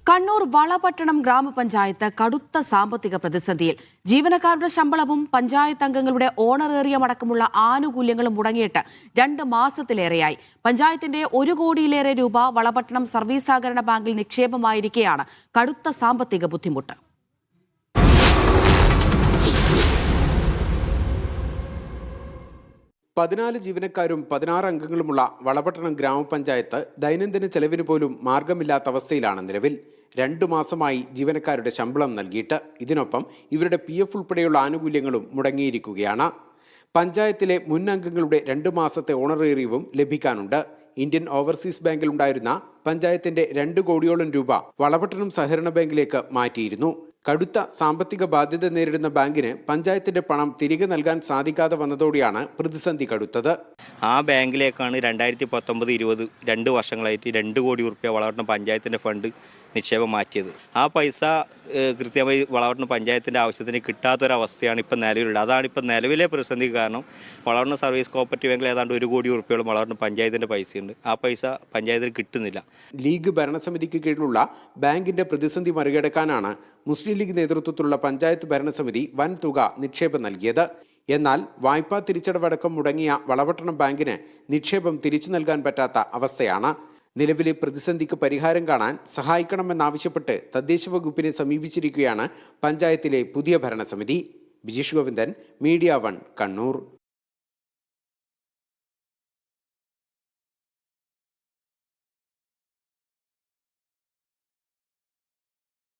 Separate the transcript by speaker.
Speaker 1: കണ്ണൂർ വളപട്ടണം ഗ്രാമപഞ്ചായത്ത് കടുത്ത സാമ്പത്തിക പ്രതിസന്ധിയിൽ. ജീവനക്കാരുടെ ശമ്പളവും പഞ്ചായത്ത് അംഗങ്ങളുടെ ഓണറേറിയം അടക്കമുള്ള ആനുകൂല്യങ്ങളും മുടങ്ങിയിട്ട് 2 മാസത്തിലേറെയായി. പഞ്ചായത്തിന്റെ 1 കോടിയിലേറെ രൂപ വളപട്ടണം സർവീസ് സഹകരണ ബാങ്കിൽ നിക്ഷേപമായിരിക്കെയാണ് കടുത്ത സാമ്പത്തിക ബുദ്ധിമുട്ട്.
Speaker 2: പതിനാല് ജീവനക്കാരും 16 അംഗങ്ങളുമുള്ള വളപട്ടണം ഗ്രാമപഞ്ചായത്ത് ദൈനംദിന ചെലവിന് പോലും മാർഗമില്ലാത്ത അവസ്ഥയിലാണ് നിലവിൽ. 2 മാസമായി ജീവനക്കാരുടെ ശമ്പളം നൽകിയിട്ട്. ഇതിനൊപ്പം ഇവരുടെ PF ഉൾപ്പെടെയുള്ള ആനുകൂല്യങ്ങളും മുടങ്ങിയിരിക്കുകയാണ്. പഞ്ചായത്തിലെ മുൻ അംഗങ്ങളുടെ 2 മാസത്തെ ഓണറേറിയവും ലഭിക്കാനുണ്ട്. ഇന്ത്യൻ ഓവർസീസ് ബാങ്കിൽ ഉണ്ടായിരുന്ന പഞ്ചായത്തിന്റെ 2 കോടിയോളം രൂപ വളപട്ടണം സഹകരണ ബാങ്കിലേക്ക് മാറ്റിയിരുന്നു. കടുത്ത സാമ്പത്തിക ബാധ്യത നേരിടുന്ന ബാങ്കിന് പഞ്ചായത്തിന്റെ പണം തിരികെ നൽകാൻ സാധിക്കാതെ വന്നതോടെയാണ് പ്രതിസന്ധി കടുത്തത്.
Speaker 3: ആ ബാങ്കിലേക്കാണ് 2019-20 2 വർഷങ്ങളായിട്ട് 2 കോടി രൂപ വളപട്ടണം പഞ്ചായത്തിന്റെ ഫണ്ട് നിക്ഷേപം മാറ്റിയത്. ആ പൈസ കൃത്യമായി വളപട്ടണം പഞ്ചായത്തിന്റെ ആവശ്യത്തിന് കിട്ടാത്തൊരവസ്ഥയാണ് ഇപ്പം നിലവിലുള്ളത്. അതാണ് ഇപ്പം നിലവിലെ പ്രതിസന്ധിക്ക് കാരണം. വളപട്ടണം സർവീസ് കോപ്പറേറ്റീവ് ബാങ്കിൽ ഏതാണ്ട് 1 കോടി രൂപയോളം വളപട്ടണം പഞ്ചായത്തിന്റെ പൈസയുണ്ട്. ആ പൈസ പഞ്ചായത്തിന് കിട്ടുന്നില്ല.
Speaker 2: ലീഗ് ഭരണസമിതിക്ക് കീഴിലുള്ള ബാങ്കിന്റെ പ്രതിസന്ധി മറികടക്കാനാണ് മുസ്ലിം ലീഗ് നേതൃത്വത്തിലുള്ള പഞ്ചായത്ത് ഭരണസമിതി വൻ തുക നിക്ഷേപം നൽകിയത്. എന്നാൽ വായ്പാ തിരിച്ചടവടക്കം മുടങ്ങിയ വളപട്ടണം ബാങ്കിന് നിക്ഷേപം തിരിച്ചു നൽകാൻ പറ്റാത്ത അവസ്ഥയാണ്. നിലവിലെ പ്രതിസന്ധിക്ക് പരിഹാരം കാണാൻ സഹായിക്കണമെന്നാവശ്യപ്പെട്ട് തദ്ദേശ വകുപ്പിനെ സമീപിച്ചിരിക്കുകയാണ് പഞ്ചായത്തിലെ പുതിയ ഭരണസമിതി. ബിജീഷ് ഗോവിന്ദൻ, മീഡിയ 1, കണ്ണൂർ.